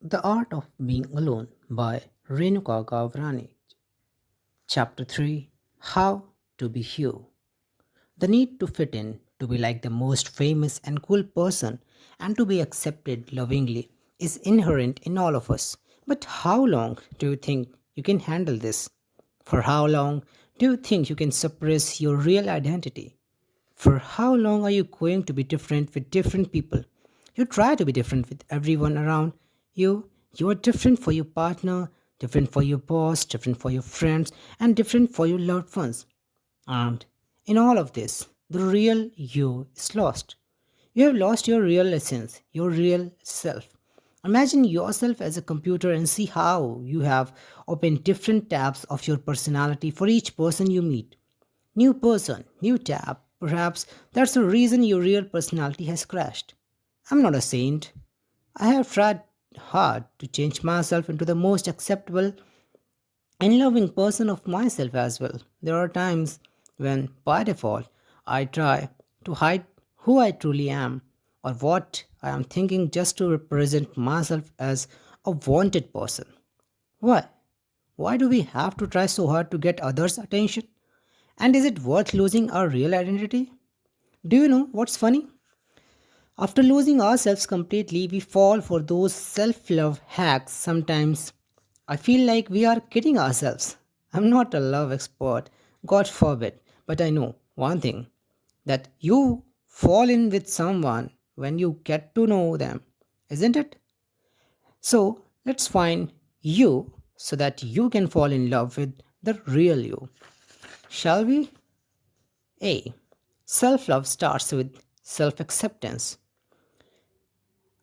The Art of Being Alone by Renuka Gavrani. Chapter 3, How to Be You. The need to fit in, to be like the most famous and cool person, and to be accepted lovingly is inherent in all of us. But how long do you think you can handle this? For how long do you think you can suppress your real identity? For how long are you going to be different with different people? You try to be different with everyone around you. You are different for your partner, different for your boss, different for your friends, and different for your loved ones. And in all of this, the real you is lost. You have lost your real essence, your real self. Imagine yourself as a computer and see how you have opened different tabs of your personality for each person you meet. New person, new tab. Perhaps that's the reason your real personality has crashed. I'm not a saint. I have tried hard to change myself into the most acceptable and loving person of myself as well. There are times when, by default, I try to hide who I truly am or what I am thinking just to represent myself as a wanted person. Why? Why do we have to try so hard to get others' attention? And is it worth losing our real identity? Do you know what's funny? After losing ourselves completely, we fall for those self love hacks sometimes. I feel like we are kidding ourselves. I'm not a love expert, God forbid, but I know one thing that you fall in with someone when you get to know them, isn't it? So let's find you so that you can fall in love with the real you. Shall we? A. Self love starts with self acceptance.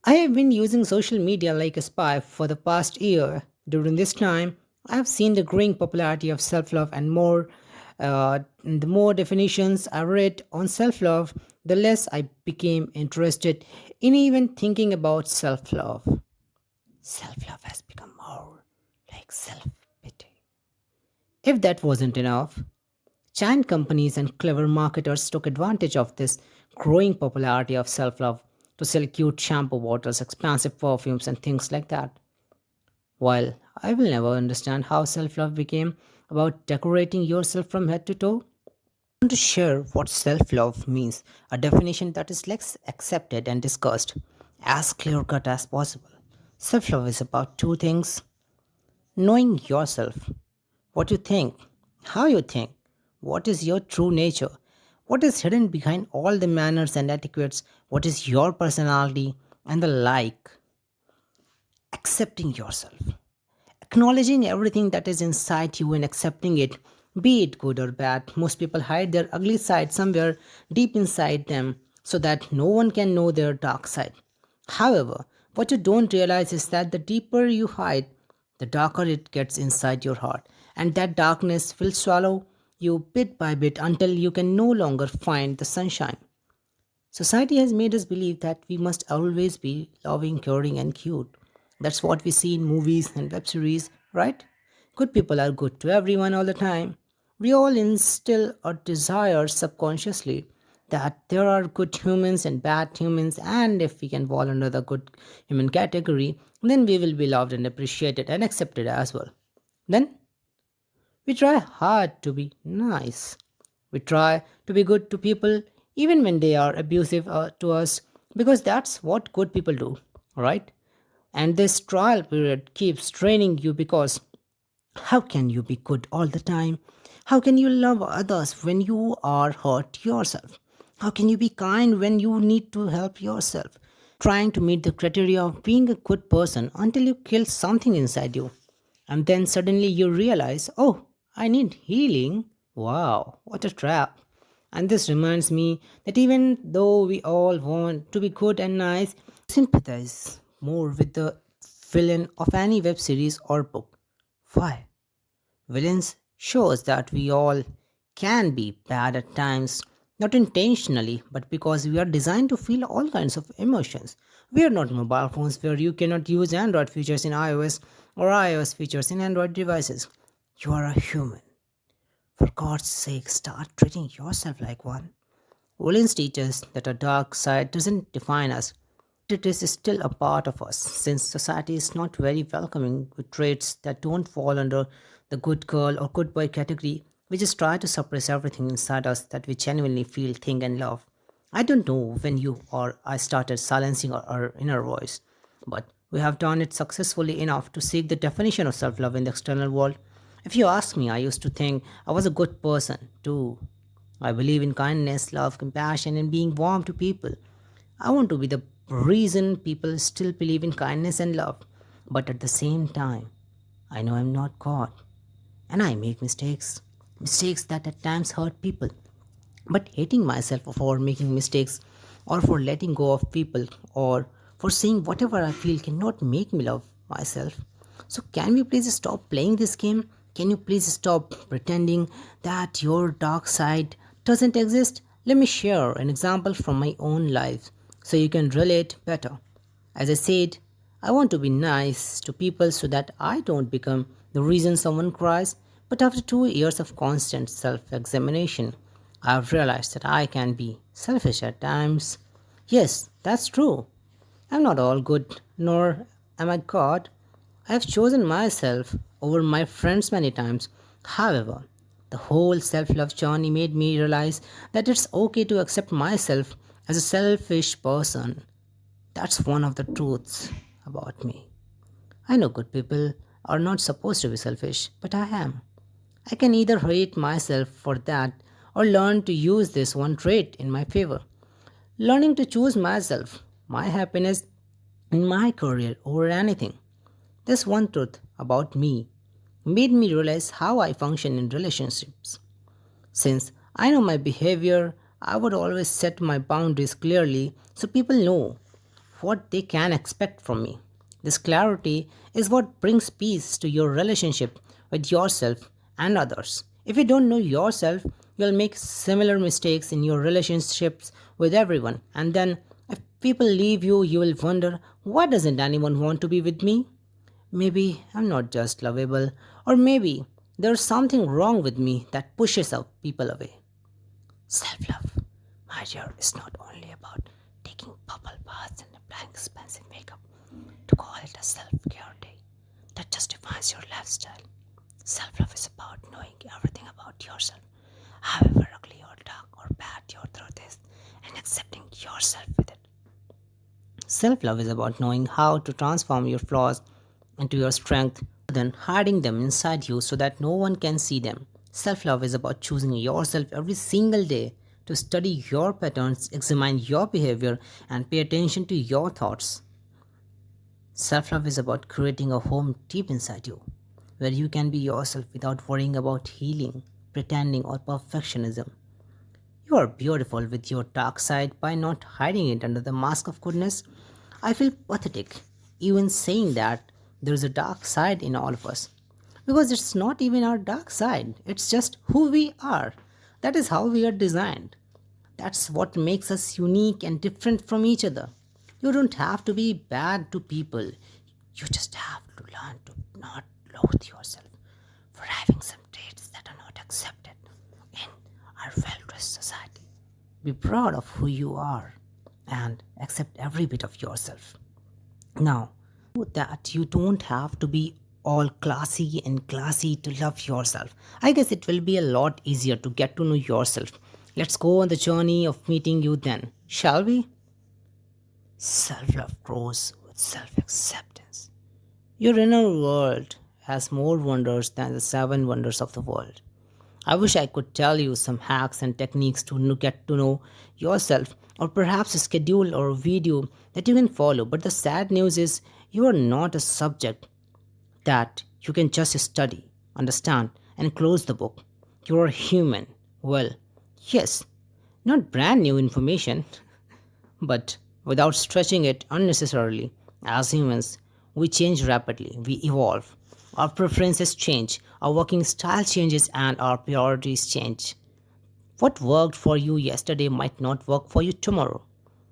I have been using social media like a spy for the past year. During this time, I have seen the growing popularity of self love, and the more definitions I read on self love, the less I became interested in even thinking about self love. Self love has become more like self pity. If that wasn't enough, giant companies and clever marketers took advantage of this growing popularity of self love to sell cute shampoo bottles, expensive perfumes, and things like that. While I will never understand how self love became about decorating yourself from head to toe, I want to share what self love means, a definition that is less accepted and discussed as clear cut as possible. Self love is about two things: knowing yourself, what you think, how you think, what is your true nature, what is hidden behind all the manners and etiquettes, what is your personality, and the like. Accepting yourself, acknowledging everything that is inside you and accepting it, be it good or bad. Most people hide their ugly side somewhere deep inside them so that no one can know their dark side. However, what you don't realize is that the deeper you hide, the darker it gets inside your heart, and that darkness will swallow you bit by bit until you can no longer find the sunshine. Society has made us believe that we must always be loving, caring, and cute. That's what we see in movies and web series, right? Good people are good to everyone all the time. We all instill a desire subconsciously that there are good humans and bad humans, and if we can fall under the good human category, then we will be loved and appreciated and accepted as well. Then we try hard to be nice. We try to be good to people even when they are abusive to us because that's what good people do, right? And this trial period keeps training you because how can you be good all the time? How can you love others when you are hurt yourself? How can you be kind when you need to help yourself? Trying to meet the criteria of being a good person until you kill something inside you. And then suddenly you realize, oh, I need healing. Wow, what a trap. And this reminds me that even though we all want to be good and nice, sympathize more with the villain of any web series or book. Why? Villains show us that we all can be bad at times, not intentionally, but because we are designed to feel all kinds of emotions. We are not mobile phones where you cannot use Android features in iOS or iOS features in Android devices. You are a human. For God's sake, start treating yourself like one. Villains teach us that our dark side doesn't define us. it is still a part of us since society is not very welcoming with traits that don't fall under the good girl or good boy category. We just try to suppress everything inside us that we genuinely feel, think, and love. I don't know when you or I started silencing our inner voice, but we have done it successfully enough to seek the definition of self love in the external world. If you ask me, I used to think I was a good person too. I believe in kindness, love, compassion, and being warm to people. I want to be the reason people still believe in kindness and love. But at the same time, I know I'm not God. And I make mistakes. Mistakes that at times hurt people. But hating myself for making mistakes, or for letting go of people, or for saying whatever I feel cannot make me love myself. So, can we please stop playing this game? Can you please stop pretending that your dark side doesn't exist? Let me share an example from my own life so you can relate better. As I said, I want to be nice to people so that I don't become the reason someone cries. But after 2 years of constant self examination, I've realized that I can be selfish at times. Yes, that's true. I'm not all good, nor am I God. I have chosen myself over my friends many times. However, the whole self love journey made me realize that it's okay to accept myself as a selfish person. That's one of the truths about me. I know good people are not supposed to be selfish, but I am. I can either hate myself for that or learn to use this one trait in my favor. Learning to choose myself, my happiness, and my career over anything. This one truth about me made me realize how I function in relationships. Since I know my behavior, I would always set my boundaries clearly so people know what they can expect from me. This clarity is what brings peace to your relationship with yourself and others. If you don't know yourself, you'll make similar mistakes in your relationships with everyone. And then, if people leave you, you will wonder, why doesn't anyone want to be with me? Maybe I'm not just lovable, or maybe there's something wrong with me that pushes out people away. Self love, my dear, is not only about taking bubble baths and applying expensive makeup. To call it a self care day that just defines your lifestyle. Self love is about knowing everything about yourself, however ugly or dark or bad your truth is, and accepting yourself with it. Self love is about knowing how to transform your flaws into your strength rather than hiding them inside you so that no one can see them. Self love is about choosing yourself every single day to study your patterns, examine your behavior, and pay attention to your thoughts. Self love is about creating a home deep inside you where you can be yourself without worrying about healing, pretending, or perfectionism. You are beautiful with your dark side by not hiding it under the mask of goodness. I feel pathetic even saying that there is a dark side in all of us. Because it's not even our dark side, it's just who we are. That is how we are designed. That's what makes us unique and different from each other. You don't have to be bad to people. You just have to learn to not loathe yourself for having some traits that are not accepted in our well-dressed society. Be proud of who you are and accept every bit of yourself. Now, that you don't have to be all classy and classy to love yourself. I guess it will be a lot easier to get to know yourself. Let's go on the journey of meeting you then, shall we? Self love grows with self acceptance. Your inner world has more wonders than the seven wonders of the world. I wish I could tell you some hacks and techniques to get to know yourself, or perhaps a schedule or a video that you can follow. But the sad news is, you are not a subject that you can just study, understand, and close the book. You are human. Well, yes, not brand new information, but without stretching it unnecessarily. As humans, we change rapidly, we evolve. Our preferences change, our working style changes, and our priorities change. What worked for you yesterday might not work for you tomorrow.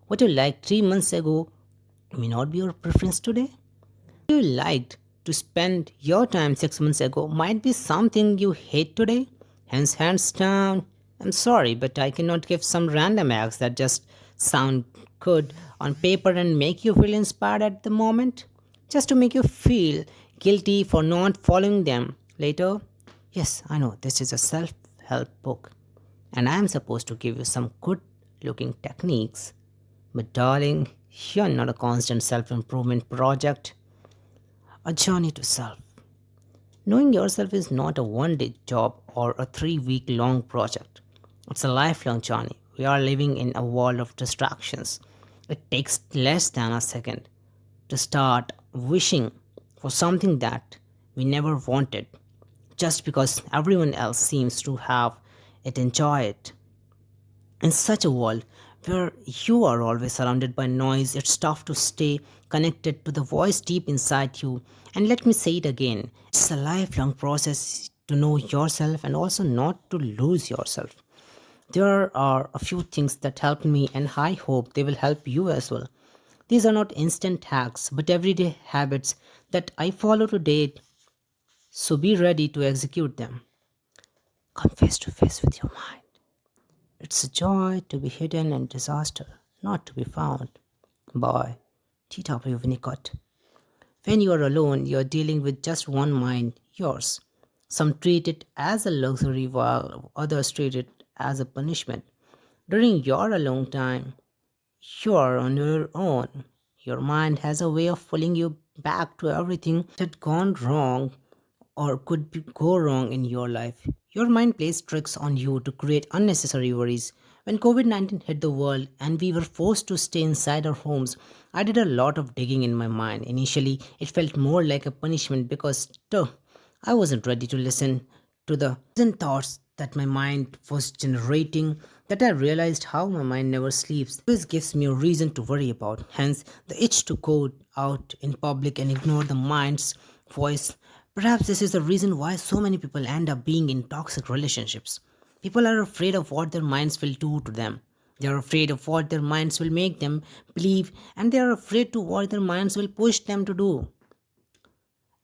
What you liked 3 months ago may not be your preference today. What you liked to spend your time 6 months ago might be something you hate today. Hence, hands down. I'm sorry, but I cannot give some random acts that just sound good on paper and make you feel inspired at the moment, just to make you feel guilty for not following them later. Yes, I know this is a self help book, and I am supposed to give you some good looking techniques. But, darling, you're not a constant self improvement project, a journey to self. Knowing yourself is not a 1 day job or a 3 week long project. It's a lifelong journey. We are living in a world of distractions. It takes less than a second to start wishing for something that we never wanted just because everyone else seems to have it, enjoy it. In such a world where you are always surrounded by noise, it's tough to stay connected to the voice deep inside you. And let me say it again, it's a lifelong process to know yourself and also not to lose yourself. There are a few things that helped me, and I hope they will help you as well. These are not instant hacks, but everyday habits that I follow today, so be ready to execute them. Come face to face with your mind. It's a joy to be hidden and disaster not to be found. By T.W. Winnicott. When you are alone, you are dealing with just one mind, yours. Some treat it as a luxury while others treat it as a punishment. During your alone time, you are on your own. Your mind has a way of pulling you back to everything that had gone wrong or go wrong in your life. Your mind plays tricks on you to create unnecessary worries. When COVID 19 hit the world and we were forced to stay inside our homes, I did a lot of digging in my mind. Initially, it felt more like a punishment because I wasn't ready to listen to the thoughts that my mind was generating. That I realized how my mind never sleeps. This gives me a reason to worry about. Hence, the itch to go out in public and ignore the mind's voice. Perhaps this is the reason why so many people end up being in toxic relationships. People are afraid of what their minds will do to them. They are afraid of what their minds will make them believe, and they are afraid to what their minds will push them to do.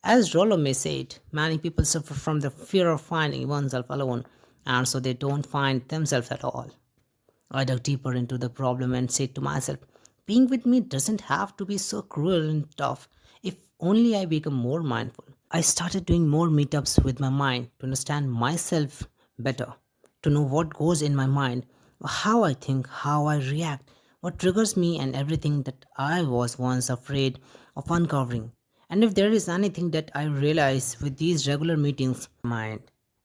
As Rollo may say it, many people suffer from the fear of finding oneself alone, and so they don't find themselves at all. I dug deeper into the problem and said to myself, being with me doesn't have to be so cruel and tough if only I become more mindful. I started doing more meetups with my mind to understand myself better, to know what goes in my mind, how I think, how I react, what triggers me, and everything that I was once afraid of uncovering. And if there is anything that I realize with these regular meetings, mind,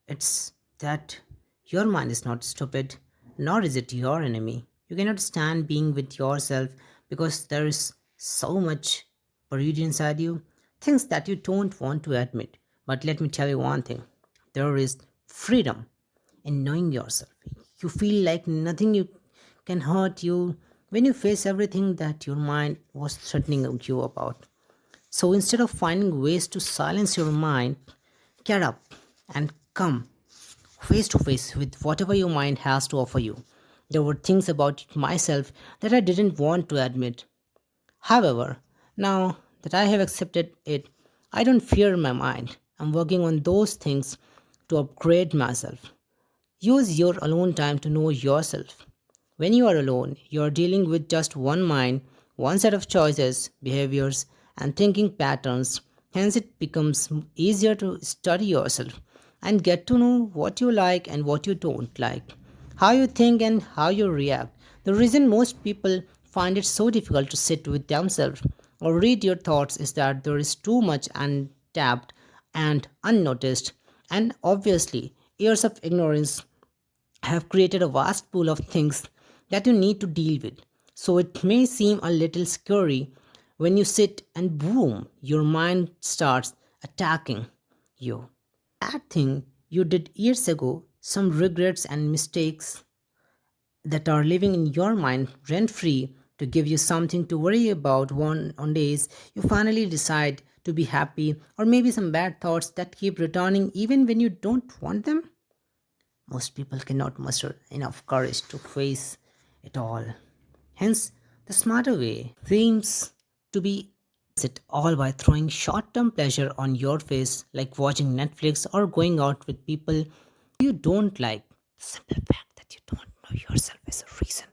it's that your mind is not stupid, nor is it your enemy. You cannot stand being with yourself because there is so much buried inside you, things that you don't want to admit. But let me tell you one thing, there is freedom in knowing yourself. You feel like nothing you can hurt you when you face everything that your mind was threatening you about. So instead of finding ways to silence your mind, get up and come face to face with whatever your mind has to offer you. There were things about myself that I didn't want to admit. However, now that I have accepted it, I don't fear my mind. I'm working on those things to upgrade myself. Use your alone time to know yourself. When you are alone, you are dealing with just one mind, one set of choices, behaviors, and thinking patterns. Hence, it becomes easier to study yourself and get to know what you like and what you don't like, how you think and how you react. The reason most people find it so difficult to sit with themselves or read your thoughts is that there is too much untapped and unnoticed, and obviously, years of ignorance have created a vast pool of things that you need to deal with. So it may seem a little scary when you sit and boom, your mind starts attacking you. That thing you did years ago, some regrets and mistakes that are living in your mind rent free to give you something to worry about on days you finally decide to be happy, or maybe some bad thoughts that keep returning even when you don't want them. Most people cannot muster enough courage to face it all. Hence, the smarter way seems to be it all by throwing short term pleasure on your face, like watching Netflix or going out with people you don't like. The simple fact that you don't know yourself is a reason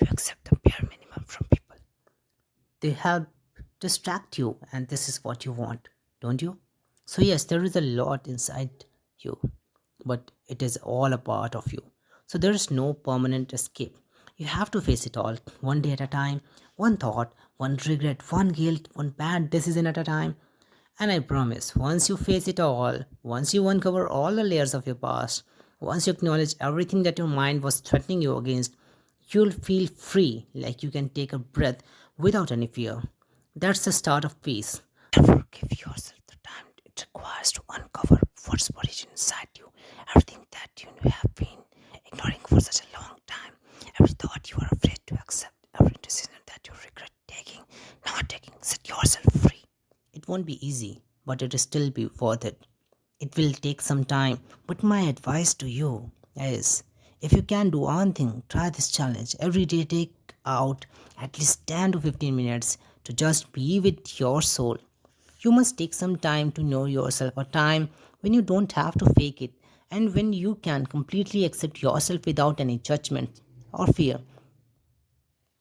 You accept the bare minimum from people. They help distract you, and this is what you want, don't you? So, yes, there is a lot inside you, but it is all a part of you. So, there is no permanent escape. You have to face it all, one day at a time, one thought, one regret, one guilt, one bad decision at a time. And I promise, once you face it all, once you uncover all the layers of your past, once you acknowledge everything that your mind was threatening you against, you'll feel free, like you can take a breath without any fear. That's the start of peace. Therefore, give yourself the time it requires to uncover what's origin inside you, everything that you have been ignoring for such a long time, every thought you are afraid to accept, every decision that you regret taking, not taking. Set yourself free. It won't be easy, but it will still be worth it. It will take some time, but my advice to you is, if you can do one thing, try this challenge. Every day, take out at least 10 to 15 minutes to just be with your soul. You must take some time to know yourself, a time when you don't have to fake it, and when you can completely accept yourself without any judgment or fear.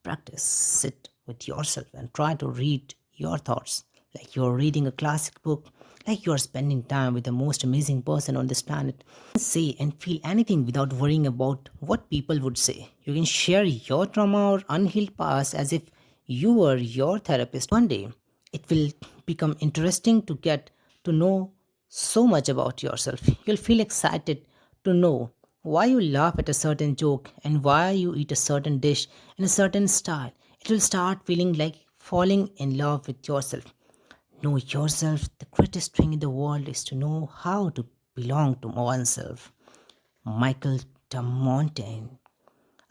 Practice, sit with yourself and try to read your thoughts like you're reading a classic book, like you're spending time with the most amazing person on this planet. Say and feel anything without worrying about what people would say. You can share your trauma or unhealed past as if you were your therapist. One day, it will become interesting to get to know so much about yourself. You'll feel excited to know why you laugh at a certain joke and why you eat a certain dish in a certain style. It will start feeling like falling in love with yourself. Know yourself. The greatest thing in the world is to know how to belong to oneself. Michael de Montaigne.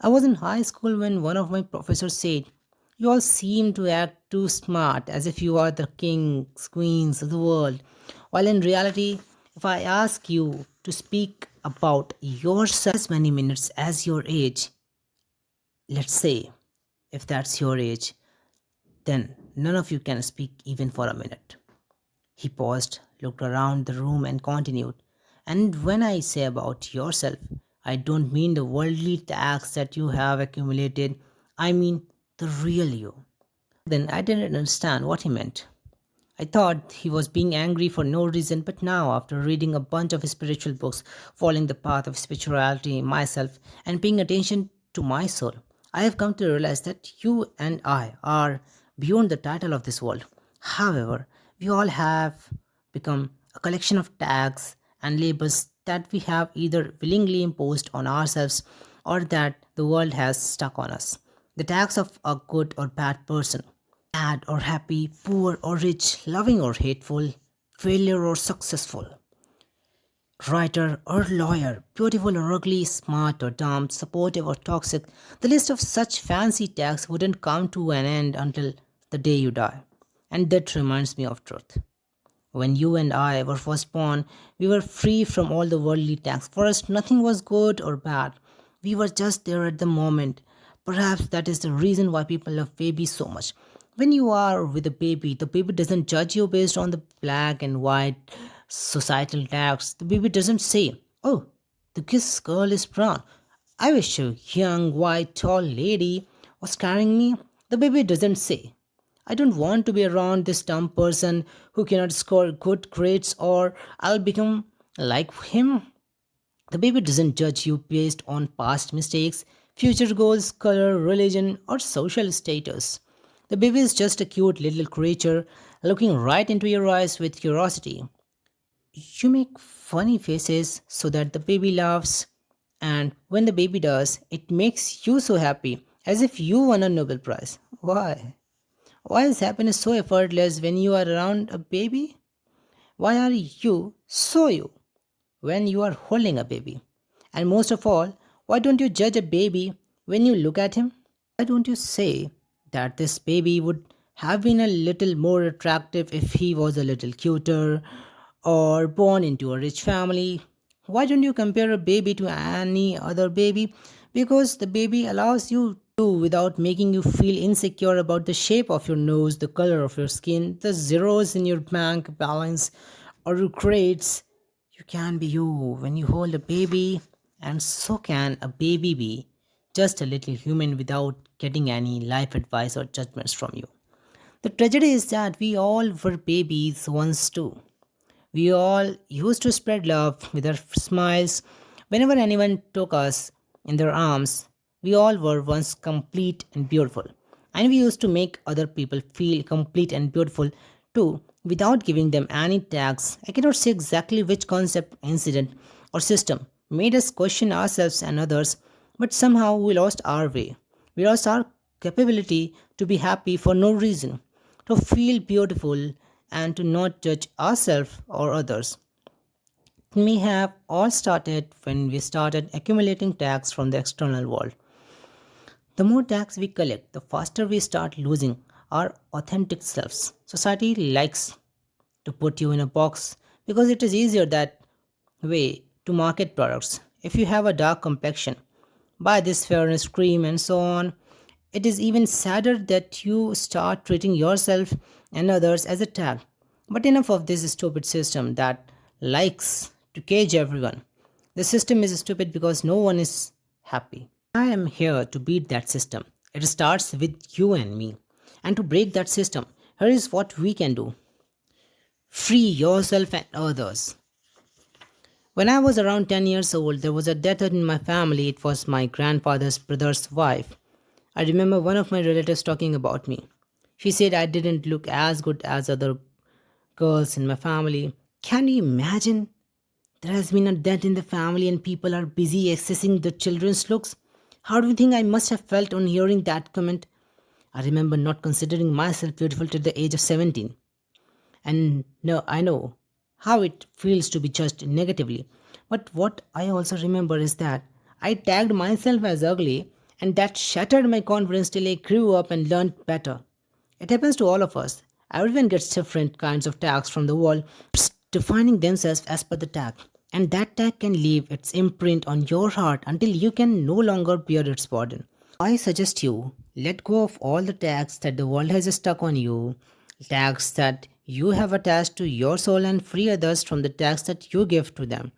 I was in high school when one of my professors said, "You all seem to act too smart, as if you are the kings, queens of the world." While in reality, if I ask you to speak about yourself as many minutes as your age, let's say, if that's your age, then none of you can speak even for a minute. He paused, looked around the room, and continued. And when I say about yourself, I don't mean the worldly tax that you have accumulated, I mean the real you. Then I didn't understand what he meant. I thought he was being angry for no reason, but now, after reading a bunch of spiritual books, following the path of spirituality myself, and paying attention to my soul, I have come to realize that you and I are beyond the title of this world. However, we all have become a collection of tags and labels that we have either willingly imposed on ourselves or that the world has stuck on us. The tags of a good or bad person, sad or happy, poor or rich, loving or hateful, failure or successful, writer or lawyer, beautiful or ugly, smart or dumb, supportive or toxic. The list of such fancy tags wouldn't come to an end until the day you die. And that reminds me of truth. When you and I were first born, we were free from all the worldly tags. For us, nothing was good or bad. We were just there at the moment. Perhaps that is the reason why people love babies so much. When you are with a baby, the baby doesn't judge you based on the black and white societal tags. The baby doesn't say, "Oh, this girl is brown. I wish a young, white, tall lady was carrying me." The baby doesn't say, "I don't want to be around this dumb person who cannot score good grades or I'll become like him." The baby doesn't judge you based on past mistakes, future goals, color, religion, or social status. The baby is just a cute little creature looking right into your eyes with curiosity. You make funny faces so that the baby laughs, and when the baby does, it makes you so happy, as if you won a Nobel Prize. Why? Why is happiness so effortless when you are around a baby? Why are you so you when you are holding a baby? And most of all, why don't you judge a baby when you look at him? Why don't you say that this baby would have been a little more attractive if he was a little cuter or born into a rich family? Why don't you compare a baby to any other baby? Because the baby allows you to without making you feel insecure about the shape of your nose, the color of your skin, the zeros in your bank balance, or your grades. You can be you when you hold a baby, and so can a baby be just a little human without getting any life advice or judgments from you. The tragedy is that we all were babies once too. We all used to spread love with our smiles whenever anyone took us in their arms. We all were once complete and beautiful. And we used to make other people feel complete and beautiful too without giving them any tags. I cannot say exactly which concept, incident, or system made us question ourselves and others, but somehow we lost our way. We lost our capability to be happy for no reason, to feel beautiful, and to not judge ourselves or others. It may have all started when we started accumulating tags from the external world. The more tags we collect, the faster we start losing our authentic selves. Society likes to put you in a box because it is easier that way to market products. If you have a dark complexion, buy this fairness cream and so on. It is even sadder that you start treating yourself and others as a tag. But enough of this stupid system that likes to cage everyone. The system is stupid because no one is happy. I am here to beat that system. It starts with you and me. And to break that system, here is what we can do: free yourself and others. When I was around 10 years old, there was a death in my family. It was my grandfather's brother's wife. I remember one of my relatives talking about me. She said I didn't look as good as other girls in my family. Can you imagine? There has been a death in the family and people are busy assessing the children's looks. How do you think I must have felt on hearing that comment? I remember not considering myself beautiful till the age of 17. And no, I know how it feels to be judged negatively. But what I also remember is that I tagged myself as ugly, and that shattered my confidence till I grew up and learned better. It happens to all of us. Everyone gets different kinds of tags from the world, defining themselves as per the tag. And that tag can leave its imprint on your heart until you can no longer bear its burden. I suggest you let go of all the tags that the world has stuck on you, tags that you have attached to your soul, and free others from the tags that you give to them.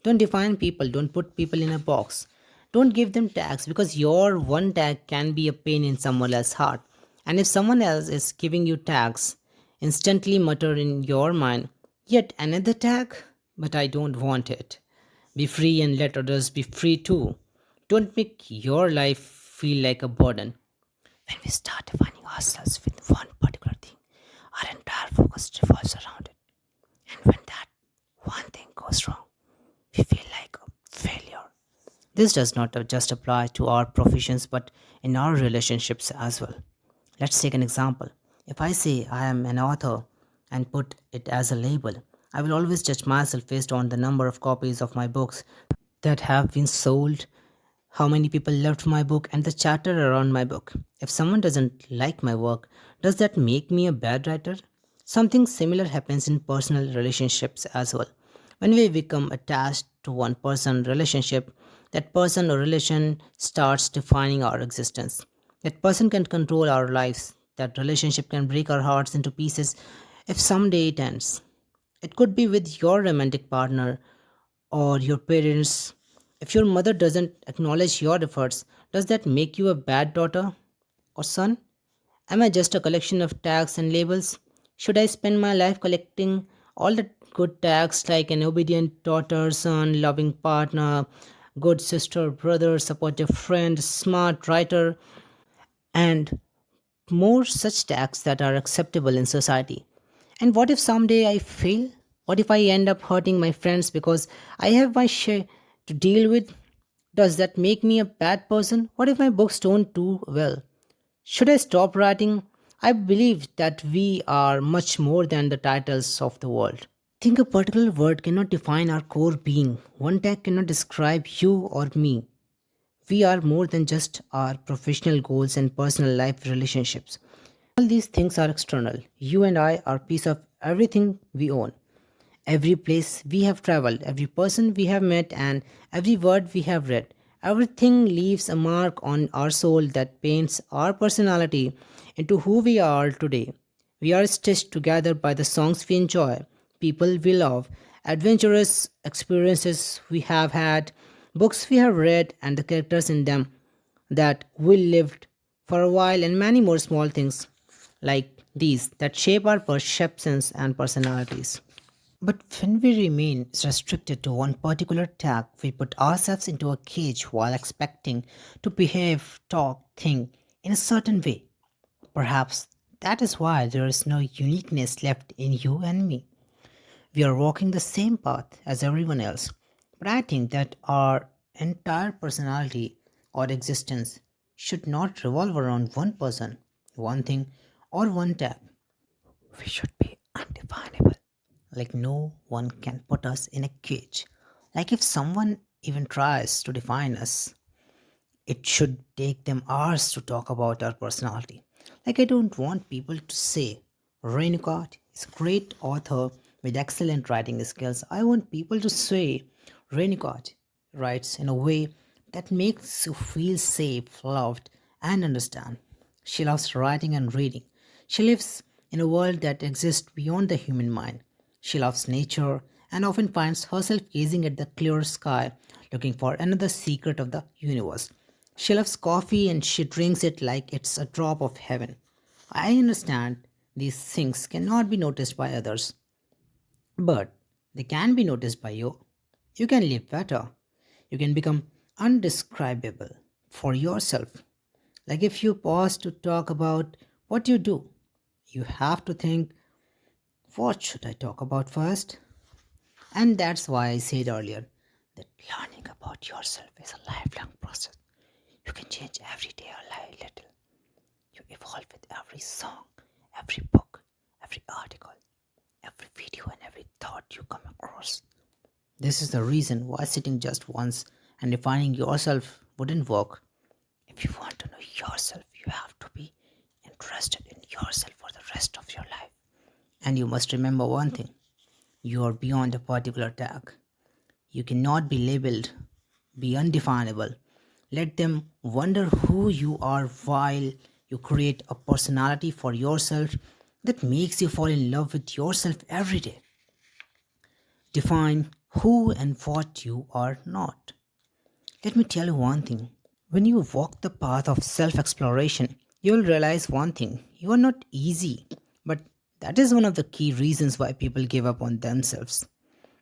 Don't define people, don't put people in a box. Don't give them tags because your one tag can be a pain in someone else's heart. And if someone else is giving you tags, instantly mutter in your mind, yet another tag? But I don't want it. Be free and let others be free too. Don't make your life feel like a burden. When we start defining ourselves with one particular thing, our entire focus revolves around it. And when that one thing goes wrong, we feel like a failure. This does not just apply to our professions but in our relationships as well. Let's take an example. If I say I am an author and put it as a label, I will always judge myself based on the number of copies of my books that have been sold, how many people loved my book, and the chatter around my book. If someone doesn't like my work, does that make me a bad writer? Something similar happens in personal relationships as well. When we become attached to one person relationship, that person or relation starts defining our existence. That person can control our lives. That relationship can break our hearts into pieces if someday it ends. It could be with your romantic partner or your parents. If your mother doesn't acknowledge your efforts, does that make you a bad daughter or son? Am I just a collection of tags and labels? Should I spend my life collecting all the good tags like an obedient daughter, son, loving partner, good sister, brother, supportive friend, smart writer, and more such tags that are acceptable in society? And what if someday I fail? What if I end up hurting my friends because I have my share to deal with? Does that make me a bad person? What if my books don't do well? Should I stop writing? I believe that we are much more than the titles of the world. Think a particular word cannot define our core being. One tag cannot describe you or me. We are more than just our professional goals and personal life relationships. All these things are external. You and I are piece of everything we own. Every place we have traveled, every person we have met, and every word we have read. Everything leaves a mark on our soul that paints our personality into who we are today. We are stitched together by the songs we enjoy, people we love, adventurous experiences we have had, books we have read, and the characters in them that we lived for a while, and many more small things like these that shape our perceptions and personalities. But when we remain restricted to one particular tag, we put ourselves into a cage while expecting to behave, talk, think in a certain way. Perhaps that is why there is no uniqueness left in you and me. We are walking the same path as everyone else. But I think that our entire personality or existence should not revolve around one person, one thing, or one tag. We should be undefinable. Like no one can put us in a cage. Like if someone even tries to define us, it should take them hours to talk about our personality. Like, I don't want people to say, Renuka is a great author with excellent writing skills. I want people to say, Renuka writes in a way that makes you feel safe, loved, and understand. She loves writing and reading. She lives in a world that exists beyond the human mind. She loves nature and often finds herself gazing at the clear sky, looking for another secret of the universe. She loves coffee and she drinks it like it's a drop of heaven. I understand these things cannot be noticed by others, but they can be noticed by you. You can live better. You can become undescribable for yourself. Like if you pause to talk about what you do, you have to think, what should I talk about first? And that's why I said earlier that learning about yourself is a lifelong process. You can change every day a little. You evolve with every song, every book, every article, every video, and every thought you come across. This is the reason why sitting just once and defining yourself wouldn't work. If you want to know yourself, you have to be interested in yourself for the rest of your life. And you must remember one thing, you are beyond a particular tag. You cannot be labeled, be undefinable. Let them wonder who you are while you create a personality for yourself that makes you fall in love with yourself every day. Define who and what you are not. Let me tell you one thing. When you walk the path of self exploration, you will realize one thing, you are not easy, but that is one of the key reasons why people give up on themselves.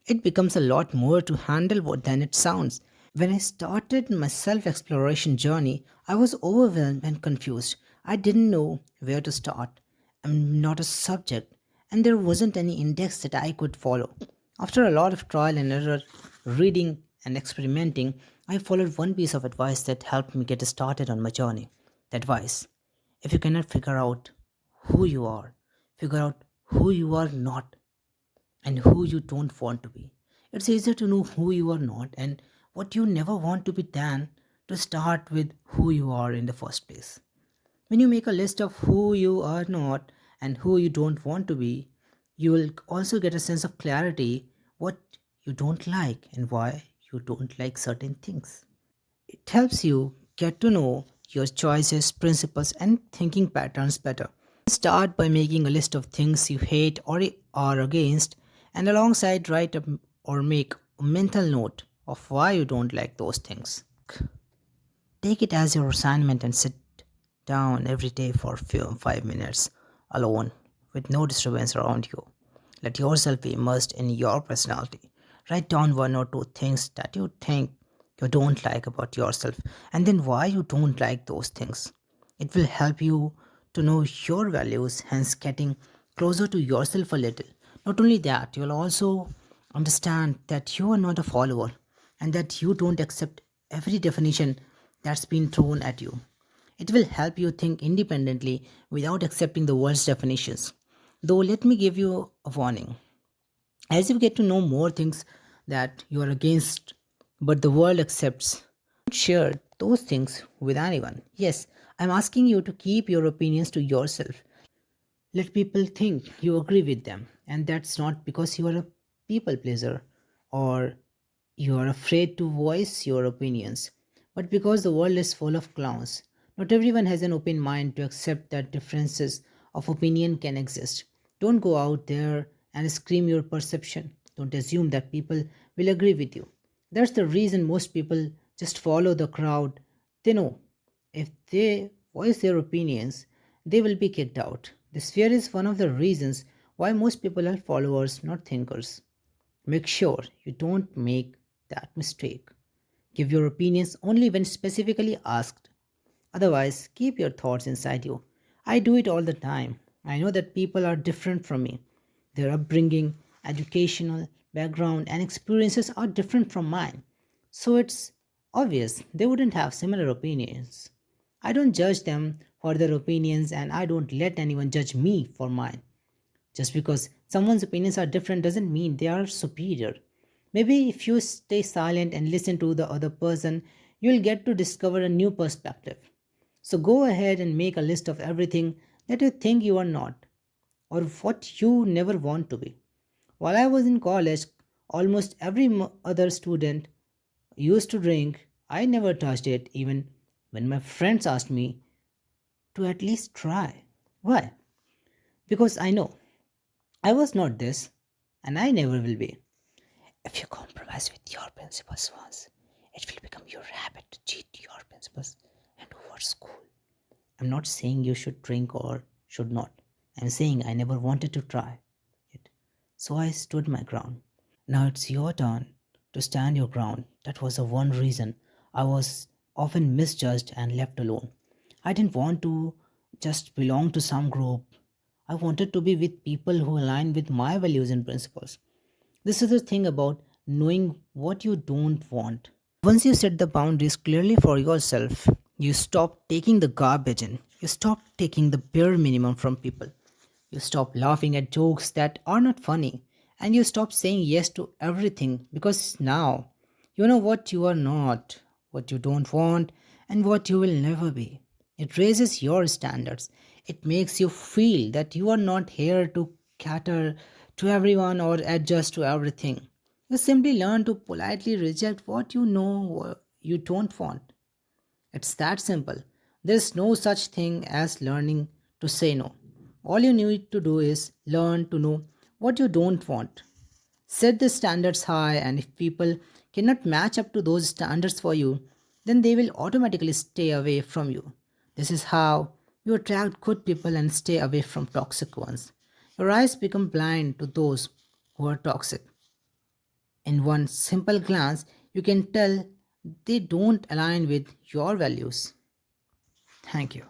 It becomes a lot more to handle than it sounds. When I started my self exploration journey, I was overwhelmed and confused. I didn't know where to start. I'm not a subject, and there wasn't any index that I could follow. After a lot of trial and error, reading and experimenting, I followed one piece of advice that helped me get started on my journey. The advice, if you cannot figure out who you are, figure out who you are not and who you don't want to be. It's easier to know who you are not and what you never want to be than to start with who you are in the first place. When you make a list of who you are not and who you don't want to be, you will also get a sense of clarity what you don't like and why you don't like certain things. It helps you get to know your choices, principles, and thinking patterns better. Start by making a list of things you hate or are against, and alongside write or make a mental note of why you don't like those things. Take it as your assignment and sit down every day for 5 minutes alone with no disturbance around you. Let yourself be immersed in your personality. Write down one or two things that you think you don't like about yourself and then why you don't like those things. It will help you to know your values, hence getting closer to yourself a little. Not only that, you'll also understand that you are not a follower and that you don't accept every definition that's been thrown at you. It will help you think independently without accepting the world's definitions. Though, let me give you a warning. As you get to know more things that you are against, but the world accepts, don't share those things with anyone. Yes, I'm asking you to keep your opinions to yourself. Let people think you agree with them, and that's not because you are a people pleaser or you are afraid to voice your opinions, but because the world is full of clowns. Not everyone has an open mind to accept that differences of opinion can exist. Don't go out there and scream your perception. Don't assume that people will agree with you. That's the reason most people just follow the crowd. They know if they voice their opinions, they will be kicked out. This fear is one of the reasons why most people are followers, not thinkers. Make sure you don't make that mistake. Give your opinions only when specifically asked. Otherwise, keep your thoughts inside you. I do it all the time. I know that people are different from me. Their upbringing, educational background, and experiences are different from mine. So it's obvious they wouldn't have similar opinions. I don't judge them for their opinions and I don't let anyone judge me for mine. Just because someone's opinions are different doesn't mean they are superior. Maybe if you stay silent and listen to the other person, you'll get to discover a new perspective. So go ahead and make a list of everything that you think you are not, or what you never want to be. While I was in college, almost every other student used to drink. I never touched it, even when my friends asked me to at least try. Why? Because I know I was not this, and I never will be. If you compromise with your principles once, it will become your habit to cheat your principles and over school. I'm not saying you should drink or should not. I'm saying I never wanted to try it. So I stood my ground. Now it's your turn to stand your ground. That was the one reason I was often misjudged and left alone. I didn't want to just belong to some group. I wanted to be with people who align with my values and principles. This is the thing about knowing what you don't want. Once you set the boundaries clearly for yourself, you stop taking the garbage in. You stop taking the bare minimum from people. You stop laughing at jokes that are not funny. And you stop saying yes to everything because now you know what you are not, what you don't want, and what you will never be. It raises your standards. It makes you feel that you are not here to cater to everyone or adjust to everything. You simply learn to politely reject what you know you don't want. It's that simple. There's no such thing as learning to say no. All you need to do is learn to know what you don't want. Set the standards high, and if people cannot match up to those standards for you, then they will automatically stay away from you. This is how you attract good people and stay away from toxic ones. Your eyes become blind to those who are toxic. In one simple glance, you can tell they don't align with your values. Thank you.